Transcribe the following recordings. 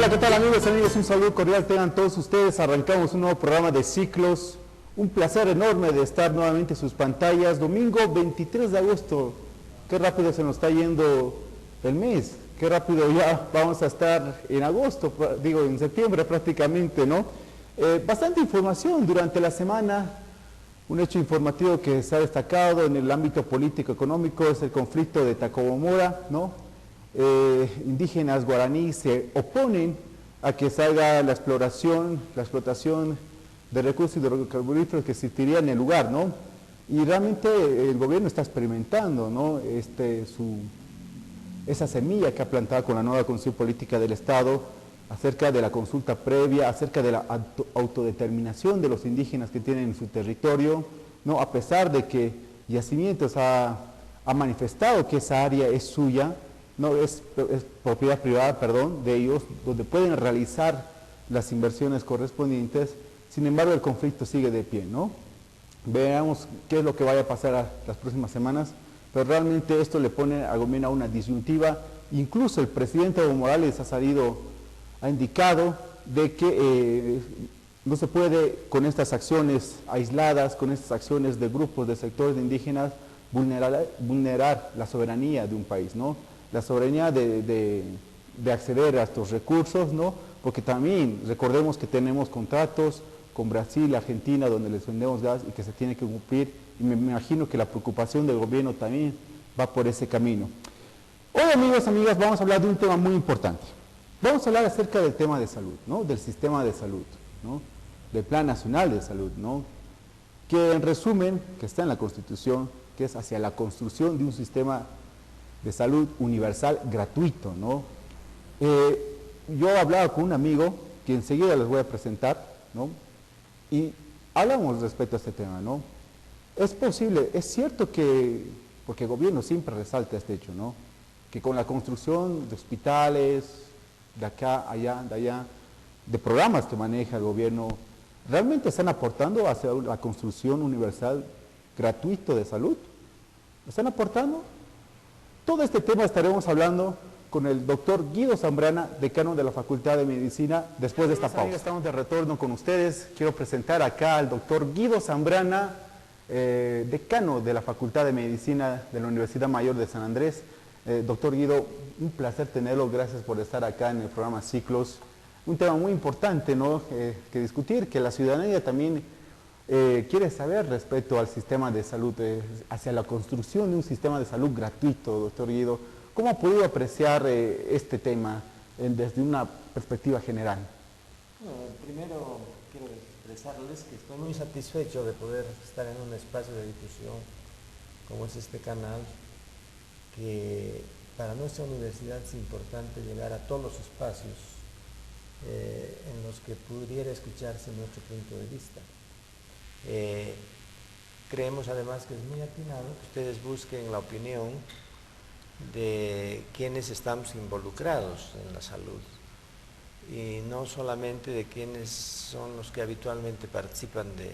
Hola, ¿qué tal amigos y amigos? Un saludo cordial tengan todos ustedes. Arrancamos un nuevo programa de Ciclos. Un placer enorme de estar nuevamente en sus pantallas. Domingo 23 de agosto. Qué rápido se nos está yendo el mes. Qué rápido ya vamos a estar en agosto, digo en septiembre prácticamente, ¿no? Bastante información durante la semana. Un hecho informativo que se ha destacado en el ámbito político-económico es el conflicto de Tacobamora, ¿no? Indígenas guaraníes se oponen a que salga la explotación de recursos hidrocarburíferos que existiría en el lugar, ¿no? Y realmente el gobierno está experimentando, ¿no? Esa semilla que ha plantado con la nueva Constitución Política del Estado acerca de la consulta previa, acerca de la autodeterminación de los indígenas que tienen en su territorio, ¿no? A pesar de que Yacimientos ha manifestado que esa área es suya, no es propiedad privada, perdón, de ellos, donde pueden realizar las inversiones correspondientes. Sin embargo, el conflicto sigue de pie, ¿no? Veamos qué es lo que vaya a pasar las próximas semanas, pero realmente esto le pone al gobierno a una disyuntiva. Incluso el presidente Evo Morales ha indicado de que no se puede con estas acciones aisladas, con estas acciones de grupos, de sectores de indígenas, vulnerar la soberanía de un país, ¿no? La soberanía de acceder a estos recursos, ¿no? Porque también recordemos que tenemos contratos con Brasil, Argentina, donde les vendemos gas y que se tiene que cumplir, y me imagino que la preocupación del gobierno también va por ese camino. Hoy, amigos, amigas, vamos a hablar de un tema muy importante. Vamos a hablar acerca del tema de salud, ¿no? Del sistema de salud, ¿no? Del Plan Nacional de Salud, ¿no? Que en resumen, que está en la Constitución, que es hacia la construcción de un sistema de salud universal gratuito, ¿no? Yo hablaba con un amigo que enseguida les voy a presentar, ¿no? Y hablamos respecto a este tema, ¿no? Es posible, es cierto que, porque el gobierno siempre resalta este hecho, ¿no? Que con la construcción de hospitales, de acá, allá, de allá, de programas que maneja el gobierno, ¿realmente están aportando hacia la construcción universal gratuito de salud? ¿Están aportando? Todo este tema estaremos hablando con el doctor Guido Zambrana, decano de la Facultad de Medicina, después de esta pausa. Estamos de retorno con ustedes. Quiero presentar acá al doctor Guido Zambrana, decano de la Facultad de Medicina de la Universidad Mayor de San Andrés. Doctor Guido, un placer tenerlo. Gracias por estar acá en el programa Ciclos. Un tema muy importante, ¿no? Que discutir, que la ciudadanía también quiere saber respecto al sistema de salud, hacia la construcción de un sistema de salud gratuito, doctor Guido. ¿Cómo ha podido apreciar este tema desde una perspectiva general? Bueno, primero quiero expresarles que estoy muy satisfecho de poder estar en un espacio de difusión como es este canal, que para nuestra universidad es importante llegar a todos los espacios en los que pudiera escucharse nuestro punto de vista. Creemos además que es muy atinado que ustedes busquen la opinión de quienes estamos involucrados en la salud y no solamente de quienes son los que habitualmente participan de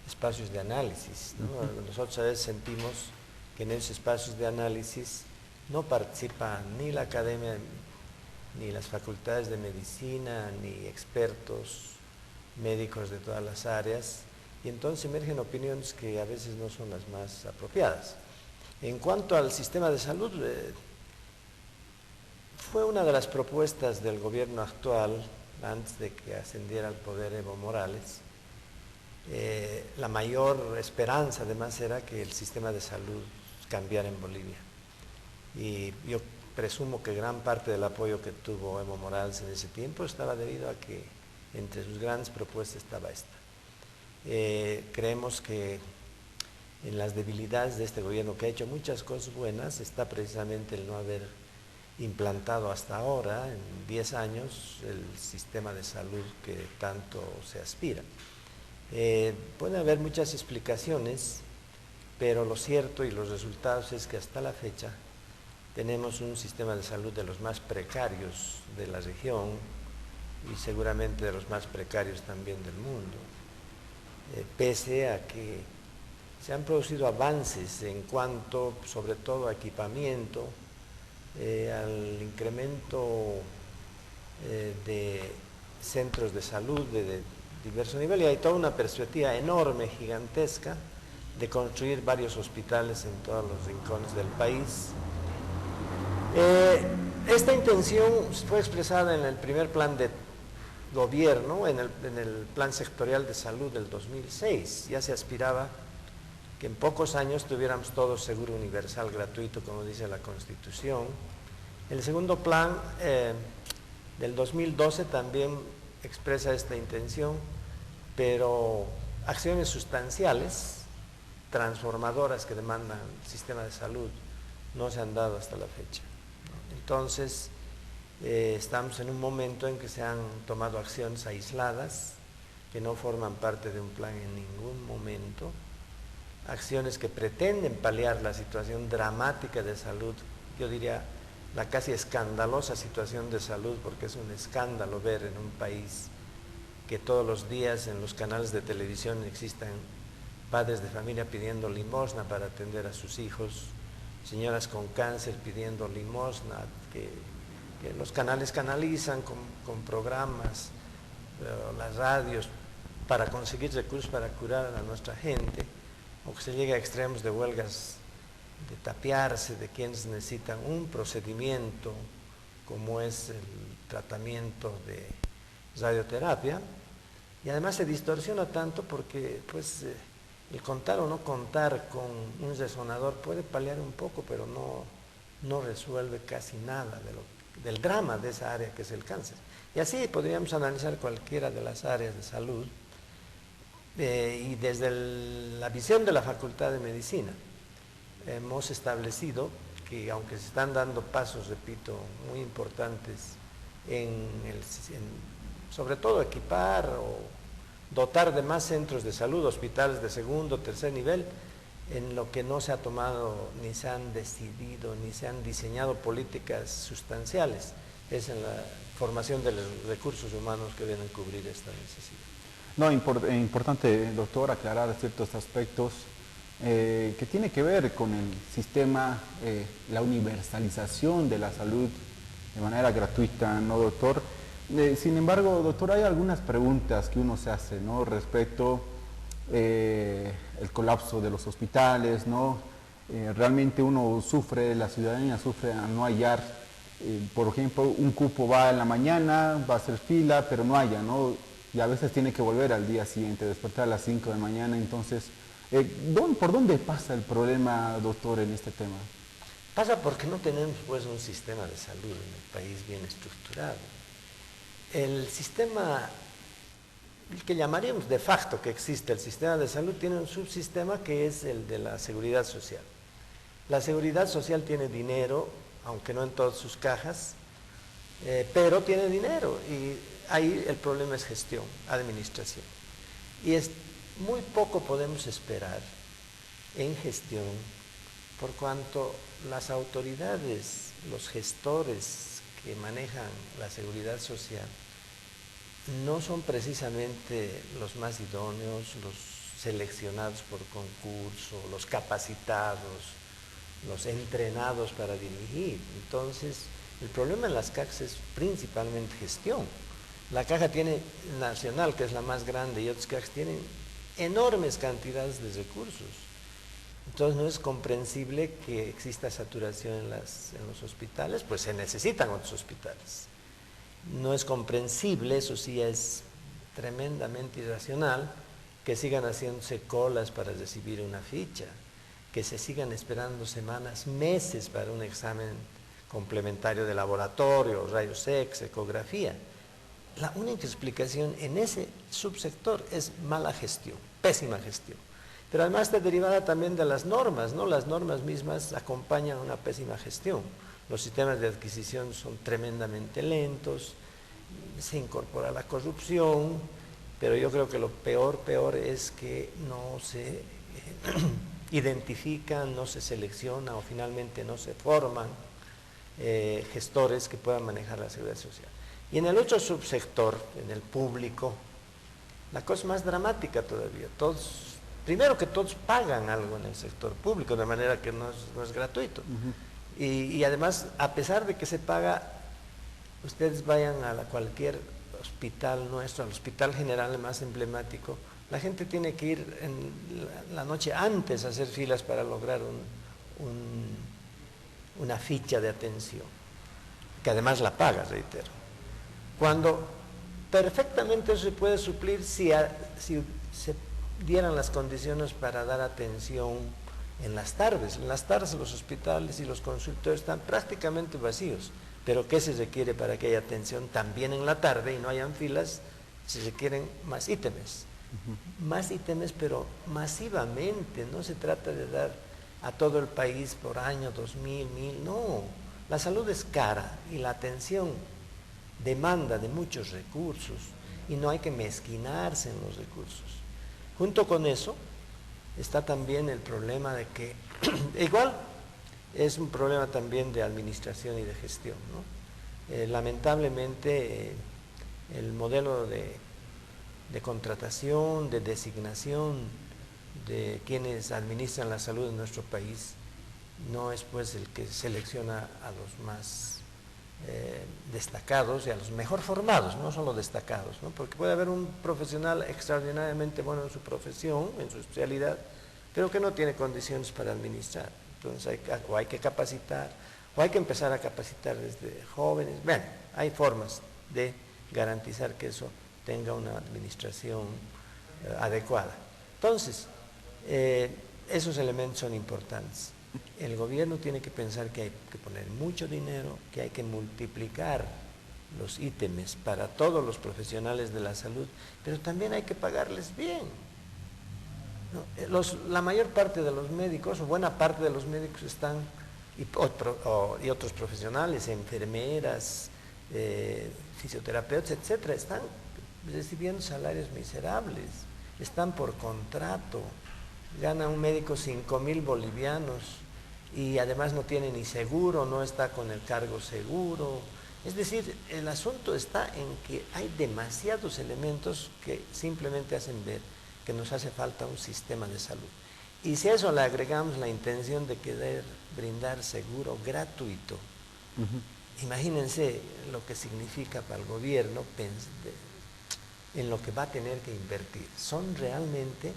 espacios de análisis, ¿no? Nosotros a veces sentimos que en esos espacios de análisis no participan ni la academia, ni las facultades de medicina, ni expertos médicos de todas las áreas, y entonces emergen opiniones que a veces no son las más apropiadas. En cuanto al sistema de salud, fue una de las propuestas del gobierno actual, antes de que ascendiera al poder Evo Morales. La mayor esperanza además era que el sistema de salud cambiara en Bolivia. Y yo presumo que gran parte del apoyo que tuvo Evo Morales en ese tiempo estaba debido a que entre sus grandes propuestas estaba esta. Creemos que en las debilidades de este gobierno, que ha hecho muchas cosas buenas, está precisamente el no haber implantado hasta ahora, en 10 años, el sistema de salud que tanto se aspira. Puede haber muchas explicaciones, pero lo cierto y los resultados es que hasta la fecha tenemos un sistema de salud de los más precarios de la región y seguramente de los más precarios también del mundo, pese a que se han producido avances en cuanto, sobre todo, a equipamiento, al incremento de centros de salud de diverso nivel, y hay toda una perspectiva enorme, gigantesca, de construir varios hospitales en todos los rincones del país. Esta intención fue expresada en el primer plan de gobierno, en el plan sectorial de salud del 2006. Ya se aspiraba que en pocos años tuviéramos todos seguro universal gratuito, como dice la Constitución. El segundo plan del 2012 también expresa esta intención, pero acciones sustanciales, transformadoras que demandan el sistema de salud, no se han dado hasta la fecha. Entonces, estamos en un momento en que se han tomado acciones aisladas, que no forman parte de un plan en ningún momento, acciones que pretenden paliar la situación dramática de salud, yo diría la casi escandalosa situación de salud, porque es un escándalo ver en un país que todos los días en los canales de televisión existan padres de familia pidiendo limosna para atender a sus hijos, señoras con cáncer pidiendo limosna, que los canales canalizan con programas, las radios, para conseguir recursos para curar a nuestra gente, o que se llegue a extremos de huelgas de tapiarse de quienes necesitan un procedimiento como es el tratamiento de radioterapia, y además se distorsiona tanto porque pues el contar o no contar con un resonador puede paliar un poco, pero no resuelve casi nada del drama de esa área que es el cáncer. Y así podríamos analizar cualquiera de las áreas de salud, y desde la visión de la Facultad de Medicina hemos establecido que, aunque se están dando pasos, repito, muy importantes sobre todo equipar o dotar de más centros de salud, hospitales de segundo, tercer nivel, en lo que no se ha tomado, ni se han decidido, ni se han diseñado políticas sustanciales, es en la formación de los recursos humanos que deben cubrir esta necesidad. No, importante, doctor, aclarar ciertos aspectos que tiene que ver con el sistema, la universalización de la salud de manera gratuita, ¿no, doctor? Sin embargo, doctor, hay algunas preguntas que uno se hace, ¿no? Respecto el colapso de los hospitales, ¿no? Realmente uno sufre, la ciudadanía sufre a no hallar, por ejemplo, un cupo va en la mañana, va a hacer fila, pero no haya, ¿no? Y a veces tiene que volver al día siguiente, despertar a las 5 de la mañana. Entonces, ¿por dónde pasa el problema, doctor, en este tema? Pasa porque no tenemos pues un sistema de salud en el país bien estructurado. El sistema, el que llamaríamos de facto que existe, el sistema de salud, tiene un subsistema que es el de la seguridad social. La seguridad social tiene dinero, aunque no en todas sus cajas, pero tiene dinero, y ahí el problema es gestión, administración. Y muy poco podemos esperar en gestión, por cuanto las autoridades, los gestores que manejan la seguridad social, no son precisamente los más idóneos, los seleccionados por concurso, los capacitados, los entrenados para dirigir. Entonces, el problema en las cajas es principalmente gestión. La caja nacional, que es la más grande, y otras cajas tienen enormes cantidades de recursos. Entonces no es comprensible que exista saturación en los hospitales, pues se necesitan otros hospitales. No es comprensible, eso sí es tremendamente irracional, que sigan haciéndose colas para recibir una ficha, que se sigan esperando semanas, meses para un examen complementario de laboratorio, rayos X, ecografía. La única explicación en ese subsector es mala gestión, pésima gestión. Pero además está derivada también de las normas, ¿no? Las normas mismas acompañan una pésima gestión. Los sistemas de adquisición son tremendamente lentos, se incorpora la corrupción, pero yo creo que lo peor es que no se identifican, no se selecciona o finalmente no se forman gestores que puedan manejar la seguridad social. Y en el otro subsector, en el público, la cosa es más dramática todavía. Primero que todos pagan algo en el sector público, de manera que no es gratuito. Y además, a pesar de que se paga, ustedes vayan a cualquier hospital nuestro, al hospital general más emblemático, la gente tiene que ir en la noche antes a hacer filas para lograr una ficha de atención, que además la paga, reitero. Cuando perfectamente eso se puede suplir si se dieran las condiciones para dar atención en las tardes. En las tardes los hospitales y los consultorios están prácticamente vacíos. Pero ¿qué se requiere para que haya atención también en la tarde y no hayan filas? Se requieren más ítems. Más ítems, pero masivamente. No se trata de dar a todo el país por año, 2000, 1000. No, la salud es cara y la atención demanda de muchos recursos y no hay que mezquinarse en los recursos. Junto con eso está también el problema de que, igual, es un problema también de administración y de gestión, ¿no? Lamentablemente, el modelo de contratación, de designación de quienes administran la salud en nuestro país no es pues el que selecciona a los más destacados y a los mejor formados, no solo destacados, ¿no? Porque puede haber un profesional extraordinariamente bueno en su profesión, en su especialidad, pero que no tiene condiciones para administrar. Entonces hay que capacitar, o hay que empezar a capacitar desde jóvenes. Bueno, hay formas de garantizar que eso tenga una administración adecuada. Entonces, esos elementos son importantes. El gobierno tiene que pensar que hay que poner mucho dinero, que hay que multiplicar los ítems para todos los profesionales de la salud, pero también hay que pagarles bien. ¿No? La mayor parte de los médicos, o buena parte de los médicos están, y otros profesionales, enfermeras, fisioterapeutas, etcétera, están recibiendo salarios miserables, están por contrato, gana un médico 5.000 bolivianos y además no tiene ni seguro, no está con el cargo seguro. Es decir, el asunto está en que hay demasiados elementos que simplemente hacen ver que nos hace falta un sistema de salud. Y si a eso le agregamos la intención de querer brindar seguro gratuito, imagínense lo que significa para el gobierno en lo que va a tener que invertir. Son realmente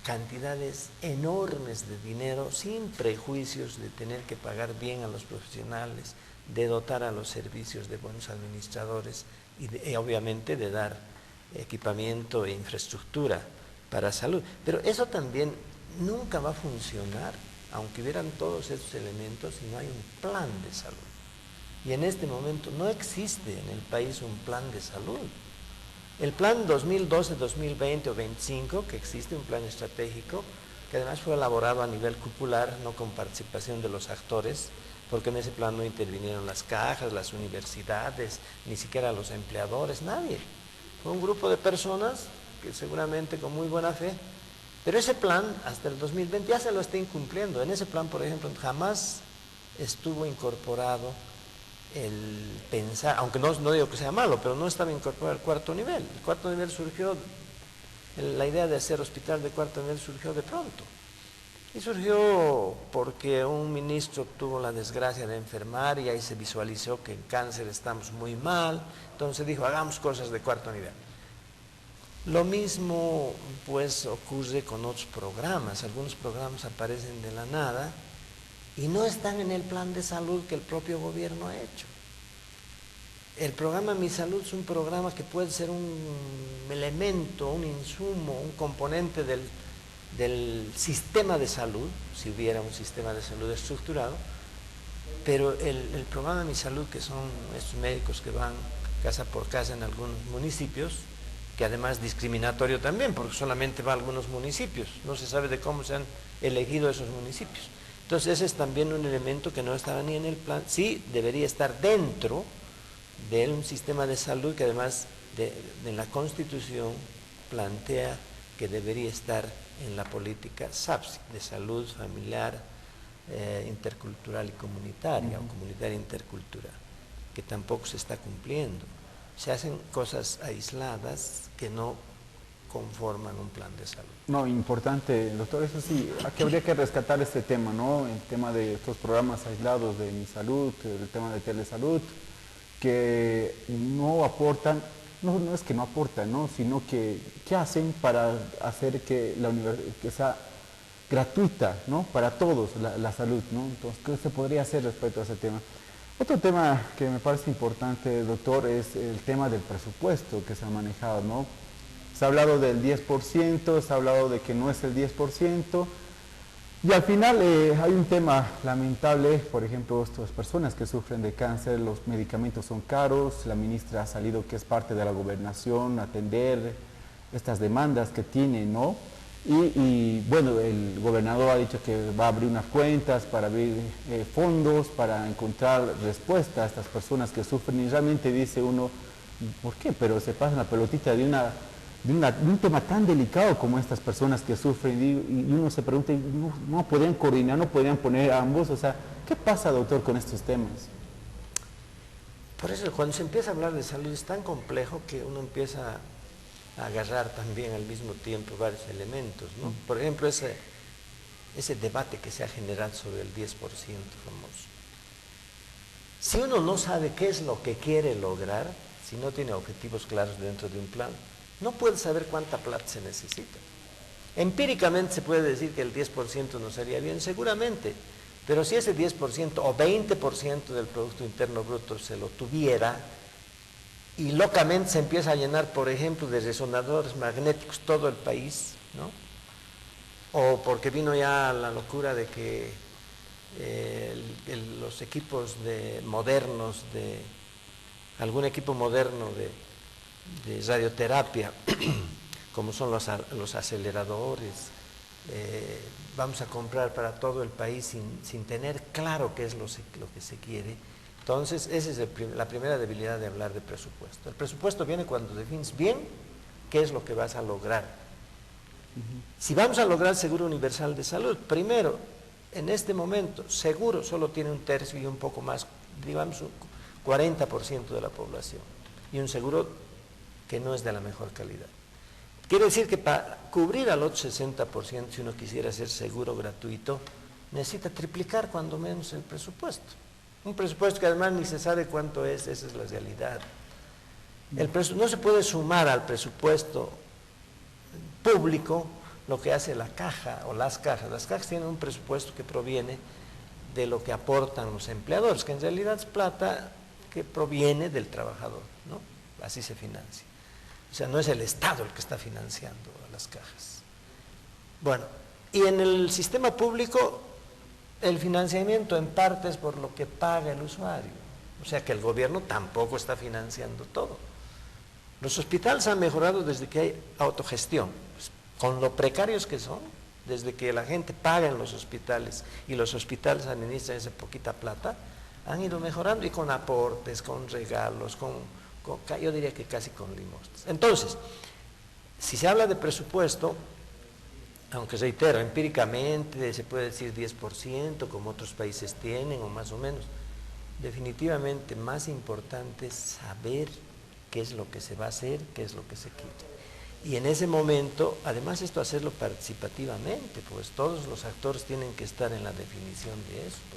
cantidades enormes de dinero, sin prejuicios de tener que pagar bien a los profesionales, de dotar a los servicios de buenos administradores y obviamente de dar equipamiento e infraestructura para salud. Pero eso también nunca va a funcionar, aunque hubieran todos esos elementos, si no hay un plan de salud. Y en este momento no existe en el país un plan de salud. El plan 2012, 2020 o 25, que existe un plan estratégico, que además fue elaborado a nivel cupular, no con participación de los actores, porque en ese plan no intervinieron las cajas, las universidades, ni siquiera los empleadores, nadie. Fue un grupo de personas que seguramente con muy buena fe, pero ese plan hasta el 2020 ya se lo está incumpliendo. En ese plan, por ejemplo, jamás estuvo incorporado el pensar, aunque no digo que sea malo, pero no estaba incorporado el cuarto nivel. El cuarto nivel surgió, la idea de hacer hospital de cuarto nivel surgió de pronto. Y surgió porque un ministro tuvo la desgracia de enfermar y ahí se visualizó que en cáncer estamos muy mal, entonces dijo, hagamos cosas de cuarto nivel. Lo mismo pues ocurre con otros programas. Algunos programas aparecen de la nada y no están en el plan de salud que el propio gobierno ha hecho. El programa Mi Salud es un programa que puede ser un elemento, un insumo, un componente del sistema de salud, si hubiera un sistema de salud estructurado, pero el programa Mi Salud, que son estos médicos que van casa por casa en algunos municipios, que además es discriminatorio también, porque solamente va a algunos municipios, no se sabe de cómo se han elegido esos municipios. Entonces ese es también un elemento que no estaba ni en el plan, sí debería estar dentro de un sistema de salud que además de la Constitución plantea que debería estar en la política SAPSI, de salud familiar, intercultural y comunitaria, o comunitaria intercultural, que tampoco se está cumpliendo. Se hacen cosas aisladas que no conforman un plan de salud. No, importante, doctor, eso sí, aquí habría que rescatar este tema, ¿no? El tema de estos programas aislados de Mi Salud, el tema de telesalud, que no aportan, no es que no aportan, ¿no? Sino que ¿qué hacen para hacer que que sea gratuita, ¿no? Para todos la salud, ¿no? Entonces, ¿qué se podría hacer respecto a ese tema? Otro tema que me parece importante, doctor, es el tema del presupuesto que se ha manejado, ¿no? Se ha hablado del 10%, se ha hablado de que no es el 10%, y al final hay un tema lamentable, por ejemplo, estas personas que sufren de cáncer, los medicamentos son caros, la ministra ha salido que es parte de la gobernación atender estas demandas que tiene, ¿no? Bueno, el gobernador ha dicho que va a abrir unas cuentas para abrir fondos, para encontrar respuesta a estas personas que sufren y realmente dice uno, ¿por qué? Pero se pasa la pelotita de un tema tan delicado como estas personas que sufren y uno se pregunta, no podrían coordinar, no podrían poner a ambos, o sea, ¿qué pasa, doctor, con estos temas? Por eso cuando se empieza a hablar de salud es tan complejo que uno empieza a agarrar también al mismo tiempo varios elementos, ¿no? Por ejemplo, ese debate que se ha generado sobre el 10% famoso. Si uno no sabe qué es lo que quiere lograr, si no tiene objetivos claros dentro de un plan, no puede saber cuánta plata se necesita. Empíricamente se puede decir que el 10% nos haría bien, seguramente, pero si ese 10% o 20% del Producto Interno Bruto se lo tuviera y locamente se empieza a llenar, por ejemplo, de resonadores magnéticos todo el país, ¿no? O porque vino ya la locura de que los equipos modernos, algún equipo moderno de radioterapia, como son los aceleradores, vamos a comprar para todo el país sin tener claro qué es lo que se quiere. Entonces, esa es la primera debilidad de hablar de presupuesto. El presupuesto viene cuando defines bien qué es lo que vas a lograr. Si vamos a lograr seguro universal de salud, primero, en este momento, seguro solo tiene un tercio y un poco más, digamos un 40% de la población, y un seguro que no es de la mejor calidad. Quiere decir que para cubrir al otro 60%, si uno quisiera ser seguro gratuito, necesita triplicar cuando menos el presupuesto. Un presupuesto que además ni se sabe cuánto es, esa es la realidad. No se puede sumar al presupuesto público lo que hace la caja o las cajas. Las cajas tienen un presupuesto que proviene de lo que aportan los empleadores, que en realidad es plata que proviene del trabajador, ¿no? Así se financia. O sea, no es el Estado el que está financiando a las cajas. Bueno, y en el sistema público el financiamiento en parte es por lo que paga el usuario. O sea que el gobierno tampoco está financiando todo. Los hospitales han mejorado desde que hay autogestión, pues, con lo precarios que son, desde que la gente paga en los hospitales y los hospitales administran esa poquita plata, han ido mejorando y con aportes, con regalos, yo diría que casi con limosnas. Entonces, si se habla de presupuesto, aunque reitero, empíricamente se puede decir 10%, como otros países tienen, o más o menos, definitivamente más importante es saber qué es lo que se va a hacer, qué es lo que se quiere. Y en ese momento, además esto hacerlo participativamente, pues todos los actores tienen que estar en la definición de esto.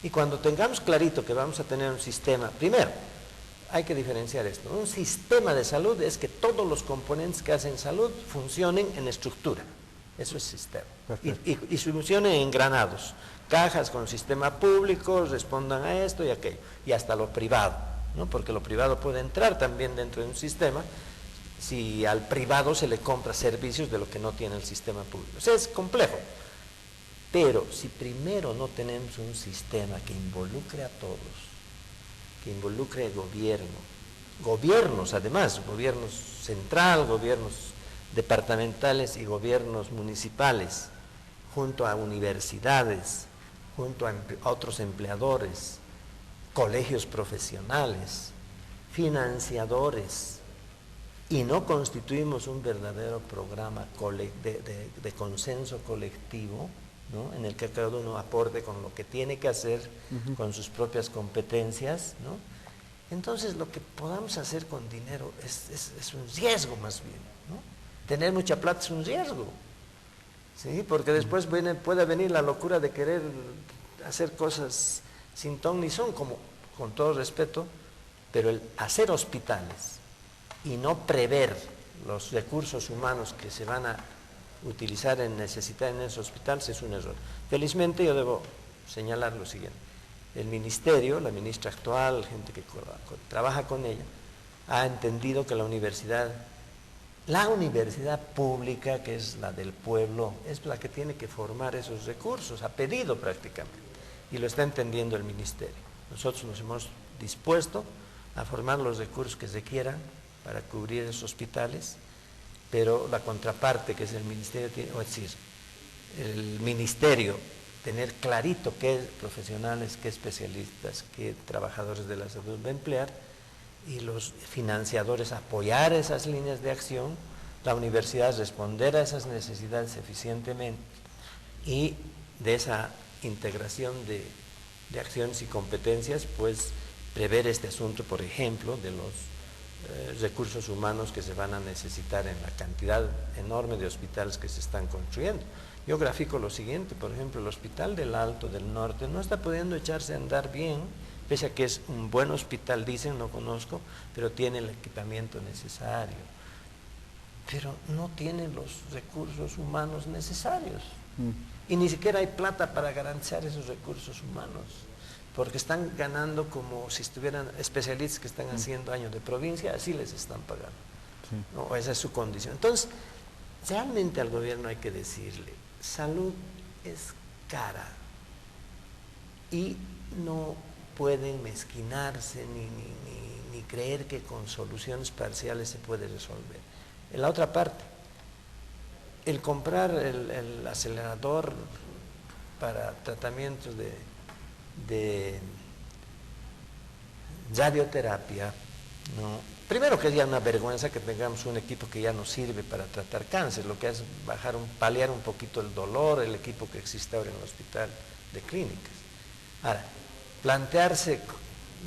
Y cuando tengamos clarito que vamos a tener un sistema, primero, hay que diferenciar esto. Un sistema de salud es que todos los componentes que hacen salud funcionen en estructura. Eso es sistema. Y funcionen engranados. Cajas con sistema público respondan a esto y aquello. Y hasta lo privado, ¿no? Porque lo privado puede entrar también dentro de un sistema si al privado se le compra servicios de lo que no tiene el sistema público. O sea, es complejo. Pero si primero no tenemos un sistema que involucre a todos, que involucre el gobiernos además, gobiernos central, gobiernos departamentales y gobiernos municipales, junto a universidades, junto a otros empleadores, colegios profesionales, financiadores, y no constituimos un verdadero programa de consenso colectivo, ¿no? En el que cada uno aporte con lo que tiene que hacer, con sus propias competencias, ¿no? Entonces lo que podamos hacer con dinero es un riesgo más bien, ¿no? Tener mucha plata es un riesgo, ¿sí? Porque después puede venir la locura de querer hacer cosas sin ton ni son, como, con todo respeto, Pero el hacer hospitales y no prever los recursos humanos que se van a utilizar necesitar en esos hospitales es un error. Felizmente yo debo señalar lo siguiente. El ministerio, la ministra actual, gente que trabaja con ella, ha entendido que la universidad pública, que es la del pueblo, es la que tiene que formar esos recursos, ha pedido prácticamente, y lo está entendiendo el ministerio. Nosotros nos hemos dispuesto a formar los recursos que se requieran para cubrir esos hospitales, pero la contraparte, que es el ministerio, es decir, el ministerio tener clarito qué profesionales, qué especialistas, qué trabajadores de la salud va a emplear, y los financiadores apoyar esas líneas de acción, la universidad responder a esas necesidades eficientemente, y de esa integración de acciones y competencias, pues prever este asunto, por ejemplo, de los recursos humanos que se van a necesitar en la cantidad enorme de hospitales que se están construyendo. Yo grafico lo siguiente, por ejemplo, el Hospital del Alto del Norte no está pudiendo echarse a andar bien, pese a que es un buen hospital, dicen, no conozco, pero tiene el equipamiento necesario, pero no tiene los recursos humanos necesarios, y ni siquiera hay plata para garantizar esos recursos humanos, porque están ganando como si estuvieran especialistas que están haciendo años de provincia, así les están pagando, ¿no? Esa es su condición. Entonces, realmente al gobierno hay que decirle, salud es cara y no pueden mezquinarse ni creer que con soluciones parciales se puede resolver. En la otra parte, el comprar el acelerador para tratamientos de radioterapia, ¿no? Primero que es ya una vergüenza que tengamos un equipo que ya no sirve para tratar cáncer, lo que hace paliar un poquito el dolor, el equipo que existe ahora en el hospital de clínicas. Ahora, plantearse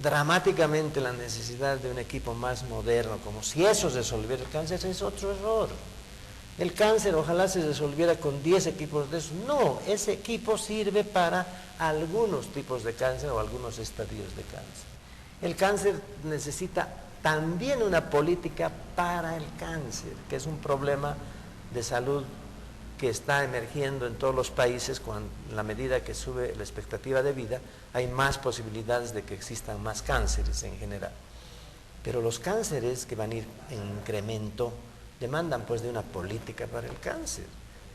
dramáticamente la necesidad de un equipo más moderno, como si eso resolviera el cáncer, es otro error. El cáncer ojalá se resolviera con 10 equipos de esos. No, ese equipo sirve para algunos tipos de cáncer o algunos estadios de cáncer. El cáncer necesita también una política para el cáncer, que es un problema de salud que está emergiendo en todos los países. En la medida que sube la expectativa de vida, hay más posibilidades de que existan más cánceres en general. Pero los cánceres que van a ir en incremento demandan pues de una política para el cáncer.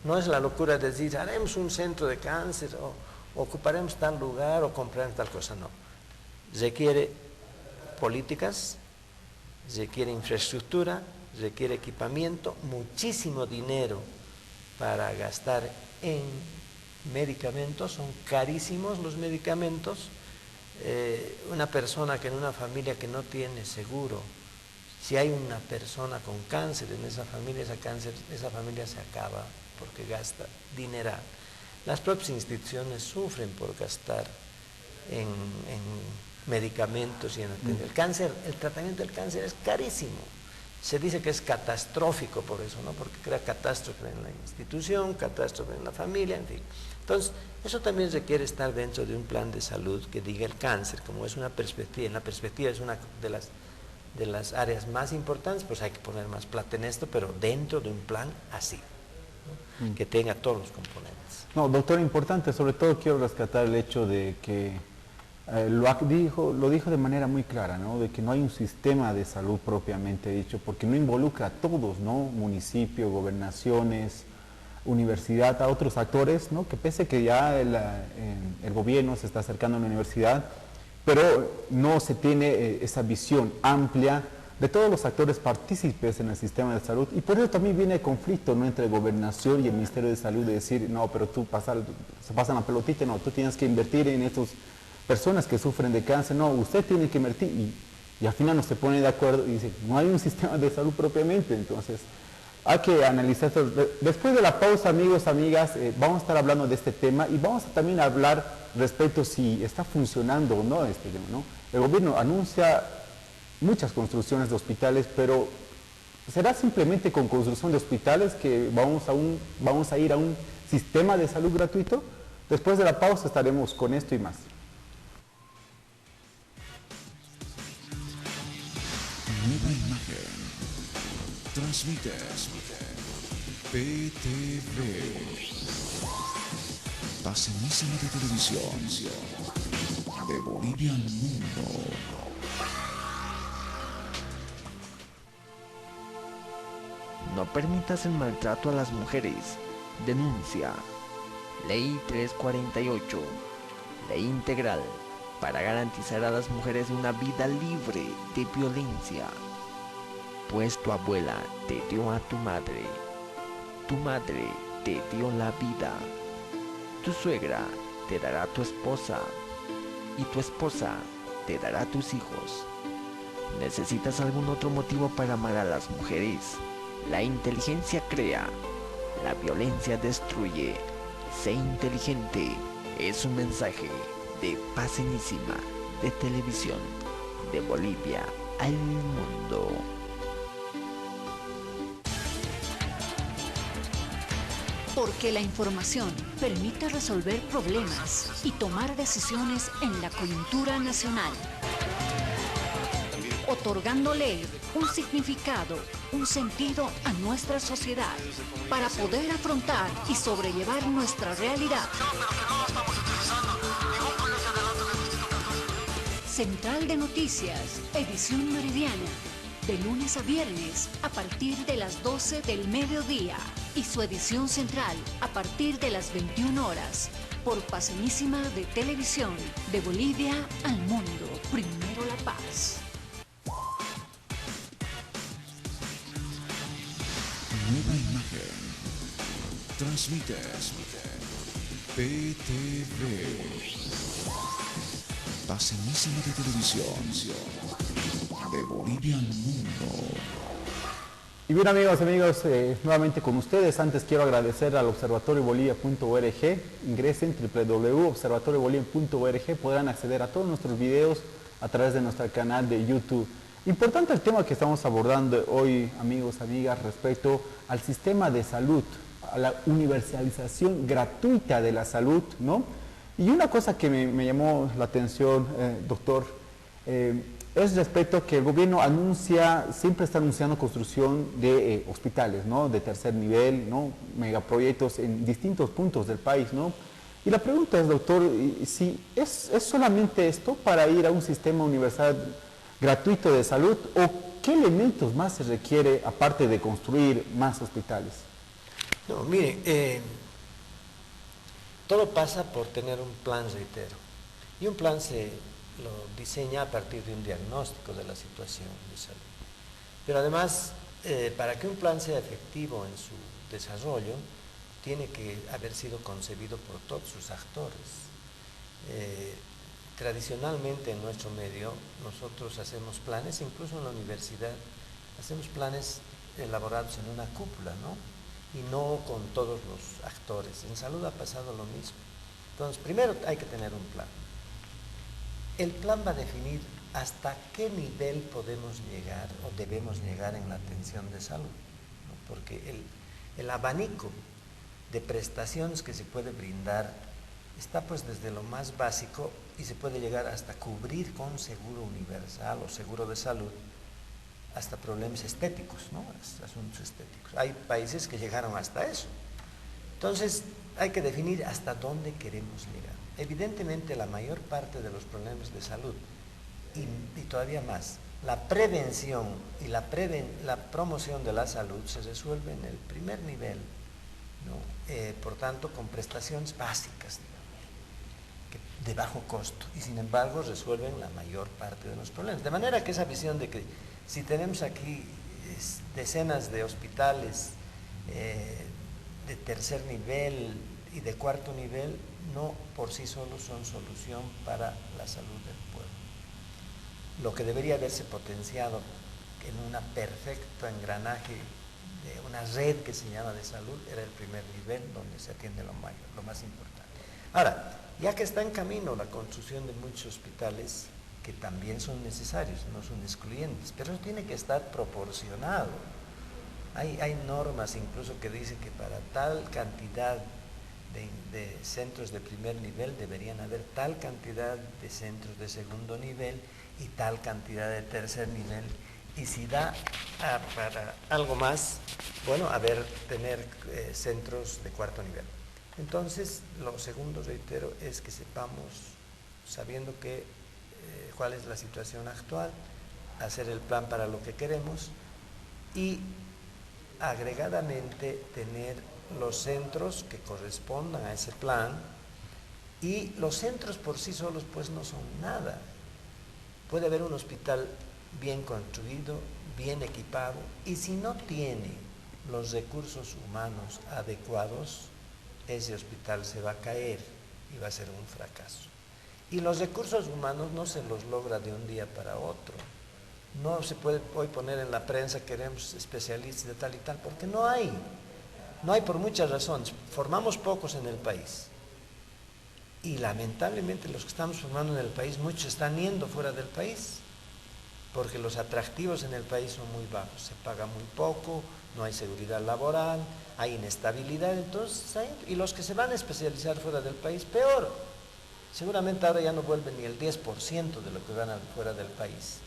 No es la locura de decir, haremos un centro de cáncer, o ocuparemos tal lugar, o compraremos tal cosa. No. Requiere políticas, requiere infraestructura, requiere equipamiento, muchísimo dinero para gastar en medicamentos. Son carísimos los medicamentos. Una persona que en una familia que no tiene seguro, si hay una persona con cáncer en esa familia, esa familia se acaba porque gasta dineral. Las propias instituciones sufren por gastar en medicamentos y en el cáncer. El tratamiento del cáncer es carísimo. Se dice que es catastrófico por eso, ¿no? Porque crea catástrofe en la institución, catástrofe en la familia, en fin. Entonces, eso también requiere estar dentro de un plan de salud que diga el cáncer, como es una perspectiva. En la perspectiva es una de las áreas más importantes, pues hay que poner más plata en esto, pero dentro de un plan así, ¿no? Que tenga todos los componentes. No, doctor, importante, sobre todo quiero rescatar el hecho de que lo dijo de manera muy clara, ¿no? De que no hay un sistema de salud propiamente dicho, porque no involucra a todos, ¿no? Municipio, gobernaciones, universidad, a otros actores, ¿no? Que pese que ya el gobierno se está acercando a la universidad, pero no se tiene esa visión amplia de todos los actores partícipes en el sistema de salud, y por eso también viene el conflicto, ¿no? Entre gobernación y el Ministerio de Salud, de decir, no, pero se pasan la pelotita, no, tú tienes que invertir en estas personas que sufren de cáncer, no, usted tiene que invertir, y al final no se pone de acuerdo y dice, no hay un sistema de salud propiamente. Entonces hay que analizar esto. Después de la pausa, amigos, amigas, vamos a estar hablando de este tema, y vamos a también hablar respecto si está funcionando o no este tema, ¿no? El gobierno anuncia muchas construcciones de hospitales, pero ¿será simplemente con construcción de hospitales que vamos a ir a un sistema de salud gratuito? Después de la pausa estaremos con esto y más. Transmite PTV, Pasenísima de Televisión, de Bolivia al mundo. No permitas el maltrato a las mujeres. Denuncia. Ley 348. Ley integral para garantizar a las mujeres una vida libre de violencia. Pues tu abuela te dio a tu madre te dio la vida, tu suegra te dará a tu esposa y tu esposa te dará a tus hijos. ¿Necesitas algún otro motivo para amar a las mujeres? La inteligencia crea, la violencia destruye. Sé inteligente. Es un mensaje de Pasenísima de Televisión, de Bolivia al mundo. Porque la información permite resolver problemas y tomar decisiones en la coyuntura nacional, otorgándole un significado, un sentido a nuestra sociedad para poder afrontar y sobrellevar nuestra realidad. Central de Noticias, edición meridiana, de lunes a viernes a partir de las 12 del mediodía y su edición central a partir de las 21 horas por Pasenísima de Televisión, de Bolivia al mundo. Primero la paz. Nueva imagen. Transmite PTV, Pasenísima de Televisión, de Bolivia al mundo. Y bien amigos, nuevamente con ustedes. Antes quiero agradecer al observatoriobolivia.org. Ingresen www.observatoriobolivia.org, podrán acceder a todos nuestros videos a través de nuestro canal de YouTube. Importante el tema que estamos abordando hoy, amigos, amigas, respecto al sistema de salud, a la universalización gratuita de la salud, ¿no? Y una cosa que me llamó la atención, doctor, es respecto a que el gobierno siempre está anunciando construcción de hospitales, ¿no? De tercer nivel, ¿no? Megaproyectos en distintos puntos del país, ¿no? Y la pregunta es, doctor, si es solamente esto para ir a un sistema universal gratuito de salud, o qué elementos más se requiere aparte de construir más hospitales. No, mire, todo pasa por tener un plan, reitero, y un plan se lo diseña a partir de un diagnóstico de la situación de salud. Pero además, para que un plan sea efectivo en su desarrollo, tiene que haber sido concebido por todos sus actores. Tradicionalmente en nuestro medio nosotros hacemos planes, incluso en la universidad, hacemos planes elaborados en una cúpula, ¿no? Y no con todos los actores. En salud ha pasado lo mismo. Entonces, primero hay que tener un plan. El plan va a definir hasta qué nivel podemos llegar o debemos llegar en la atención de salud, ¿no? Porque el abanico de prestaciones que se puede brindar está pues desde lo más básico y se puede llegar hasta cubrir con seguro universal o seguro de salud hasta problemas estéticos, ¿no? Hasta asuntos estéticos. Hay países que llegaron hasta eso. Entonces hay que definir hasta dónde queremos llegar. Evidentemente la mayor parte de los problemas de salud y todavía más, la prevención y la promoción de la salud se resuelve en el primer nivel, ¿no? Por tanto con prestaciones básicas, de bajo costo, y sin embargo resuelven la mayor parte de los problemas. De manera que esa visión de que si tenemos aquí decenas de hospitales de tercer nivel y de cuarto nivel, no por sí solos son solución para la salud del pueblo. Lo que debería haberse potenciado en un perfecto engranaje de una red que se llama de salud era el primer nivel, donde se atiende lo más importante. Ahora, ya que está en camino la construcción de muchos hospitales, que también son necesarios, no son excluyentes, pero eso tiene que estar proporcionado. Hay normas incluso que dicen que para tal cantidad de centros de primer nivel deberían haber tal cantidad de centros de segundo nivel y tal cantidad de tercer nivel, y si da para algo más, bueno, tener centros de cuarto nivel. Entonces, lo segundo, reitero, es que sepamos, sabiendo cuál es la situación actual, hacer el plan para lo que queremos y agregadamente tener los centros que correspondan a ese plan. Y los centros por sí solos pues no son nada. Puede haber un hospital bien construido, bien equipado, y si no tiene los recursos humanos adecuados, ese hospital se va a caer y va a ser un fracaso. Y los recursos humanos no se los logra de un día para otro. No se puede hoy poner en la prensa queremos especialistas de tal y tal, porque no hay. No hay por muchas razones. Formamos pocos en el país. Y lamentablemente los que estamos formando en el país, muchos están yendo fuera del país, porque los atractivos en el país son muy bajos, se paga muy poco, no hay seguridad laboral, hay inestabilidad, entonces, y los que se van a especializar fuera del país, peor. Seguramente ahora ya no vuelven ni el 10% de lo que ganan fuera del país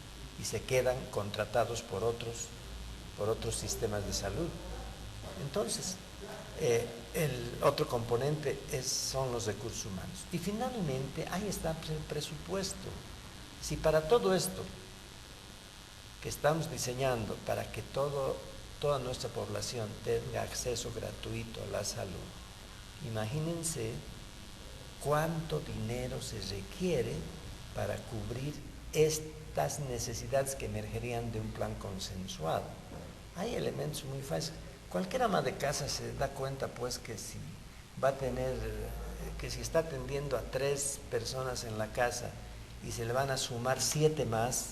y se quedan contratados por otros sistemas de salud. Entonces, el otro componente son los recursos humanos. Y finalmente, ahí está el presupuesto. Si para todo esto que estamos diseñando para que toda nuestra población tenga acceso gratuito a la salud, imagínense cuánto dinero se requiere para cubrir estas necesidades que emergerían de un plan consensuado. Hay elementos muy fáciles. Cualquier ama de casa se da cuenta pues que si está atendiendo a 3 personas en la casa y se le van a sumar 7 más,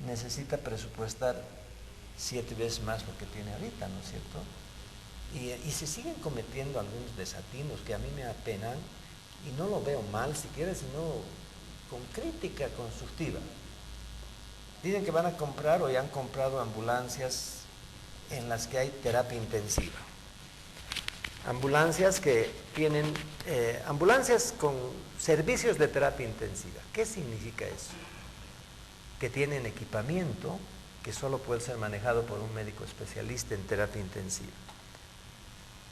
necesita presupuestar 7 veces más lo que tiene ahorita, ¿no es cierto? Y se siguen cometiendo algunos desatinos que a mí me apenan y no lo veo mal siquiera, sino con crítica constructiva. Dicen que van a comprar o ya han comprado ambulancias en las que hay terapia intensiva. Ambulancias que tienen, ambulancias con servicios de terapia intensiva. ¿Qué significa eso? Que tienen equipamiento que solo puede ser manejado por un médico especialista en terapia intensiva.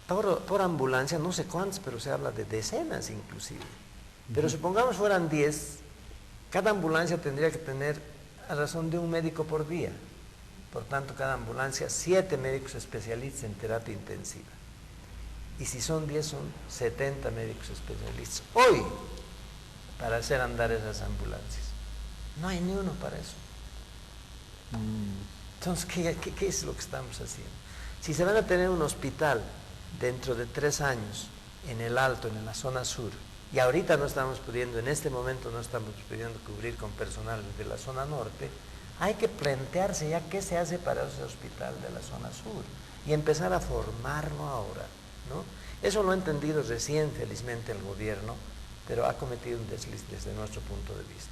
Por ambulancia, no sé cuántas, pero se habla de decenas inclusive. Pero supongamos fueran 10, cada ambulancia tendría que tener a razón de un médico por día. Por tanto, cada ambulancia, 7 médicos especialistas en terapia intensiva. Y si son 10, son 70 médicos especialistas. Hoy, para hacer andar esas ambulancias. No hay ni uno para eso. Entonces, ¿qué es lo que estamos haciendo? Si se van a tener un hospital dentro de 3 años, en el Alto, en la zona sur, y ahorita no estamos pudiendo, en este momento no estamos pudiendo cubrir con personal de la zona norte, hay que plantearse ya qué se hace para ese hospital de la zona sur y empezar a formarlo ahora, ¿no? Eso lo ha entendido recién, felizmente, el gobierno, pero ha cometido un desliz desde nuestro punto de vista.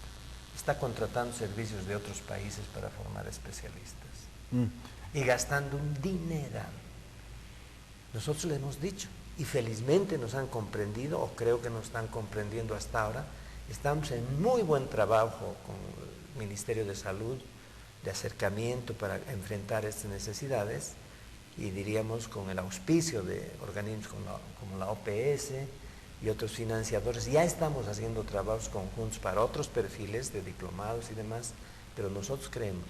Está contratando servicios de otros países para formar especialistas y gastando un dineral. Nosotros le hemos dicho, y felizmente nos han comprendido, o creo que nos están comprendiendo hasta ahora. Estamos en muy buen trabajo con el Ministerio de Salud, de acercamiento para enfrentar estas necesidades, y diríamos con el auspicio de organismos como la OPS y otros financiadores. Ya estamos haciendo trabajos conjuntos para otros perfiles de diplomados y demás, pero nosotros creemos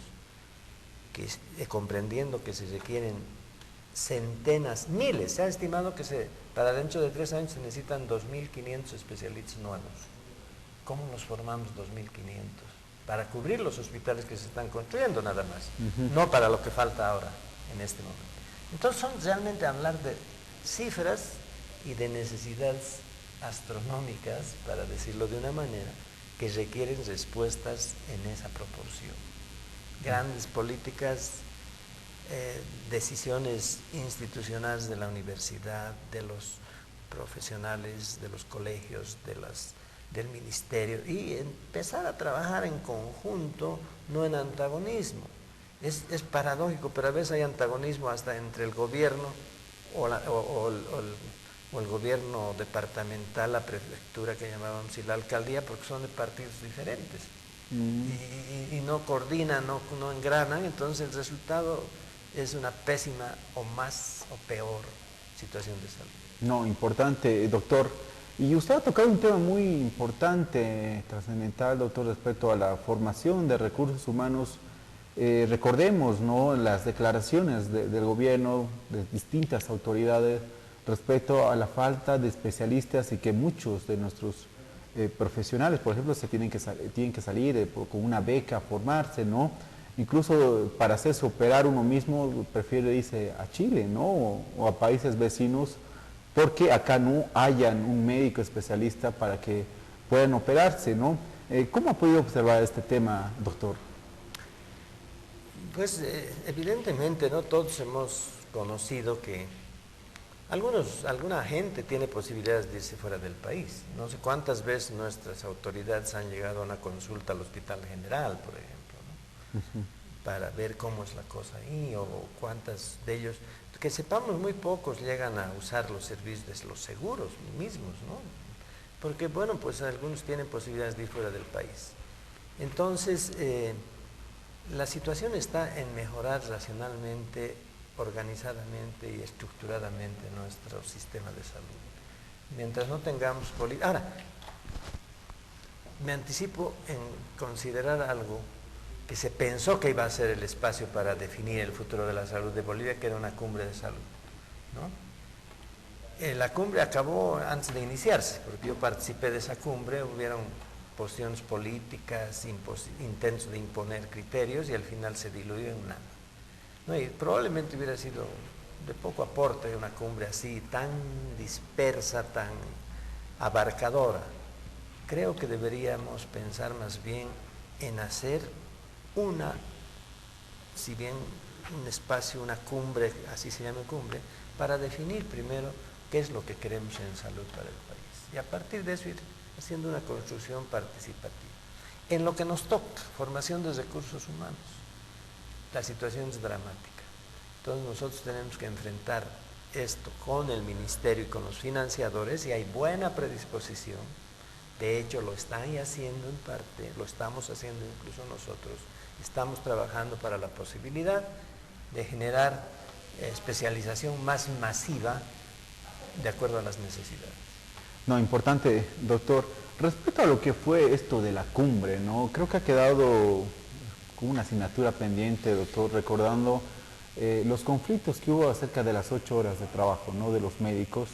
que comprendiendo que se requieren centenas, miles, se ha estimado que para dentro de 3 años se necesitan 2.500 especialistas nuevos. ¿Cómo nos formamos 2.500? Para cubrir los hospitales que se están construyendo nada más, no para lo que falta ahora, en este momento. Entonces son realmente hablar de cifras y de necesidades astronómicas, para decirlo de una manera, que requieren respuestas en esa proporción. Grandes políticas, decisiones institucionales de la universidad, de los profesionales, de los colegios, del ministerio, y empezar a trabajar en conjunto, no en antagonismo. Es paradójico, pero a veces hay antagonismo hasta entre el gobierno o el gobierno departamental, la prefectura que llamábamos, y la alcaldía, porque son de partidos diferentes. y no coordinan, no engranan, entonces el resultado es una pésima o más o peor situación de salud. No, importante, doctor. Y usted ha tocado un tema muy importante, trascendental, doctor, respecto a la formación de recursos humanos. Recordemos, ¿no?, las declaraciones del gobierno, de distintas autoridades, respecto a la falta de especialistas y que muchos de nuestros profesionales, por ejemplo, tienen que salir con una beca a formarse, ¿no? Incluso para hacerse operar uno mismo prefiere irse a Chile, ¿no? O a países vecinos, porque acá no hayan un médico especialista para que puedan operarse, ¿no? ¿Cómo ha podido observar este tema, doctor? Pues evidentemente, ¿no?, todos hemos conocido que alguna gente tiene posibilidades de irse fuera del país. No sé cuántas veces nuestras autoridades han llegado a una consulta al Hospital General, por ejemplo, ¿no? Para ver cómo es la cosa ahí, o cuántas de ellos, que sepamos, muy pocos llegan a usar los servicios de los seguros mismos, ¿no? Porque, bueno, pues algunos tienen posibilidades de ir fuera del país. Entonces, la situación está en mejorar racionalmente, organizadamente y estructuradamente nuestro sistema de salud. Mientras no tengamos política... Ahora, me anticipo en considerar algo que se pensó que iba a ser el espacio para definir el futuro de la salud de Bolivia, que era una cumbre de salud, ¿no? La cumbre acabó antes de iniciarse, porque yo participé de esa cumbre, hubieron posiciones políticas, intentos de imponer criterios y al final se diluyó en nada, ¿no? Y probablemente hubiera sido de poco aporte una cumbre así, tan dispersa, tan abarcadora. Creo que deberíamos pensar más bien en hacer si bien un espacio, una cumbre, así se llama cumbre, para definir primero qué es lo que queremos en salud para el país. Y a partir de eso ir haciendo una construcción participativa. En lo que nos toca, formación de recursos humanos, la situación es dramática. Entonces nosotros tenemos que enfrentar esto con el ministerio y con los financiadores, y hay buena predisposición. De hecho, lo están haciendo en parte, lo estamos haciendo incluso nosotros. Estamos trabajando para la posibilidad de generar especialización más masiva de acuerdo a las necesidades. No, importante, doctor. Respecto a lo que fue esto de la cumbre, ¿no? Creo que ha quedado como una asignatura pendiente, doctor, recordando los conflictos que hubo acerca de las 8 horas de trabajo, ¿no?, de los médicos,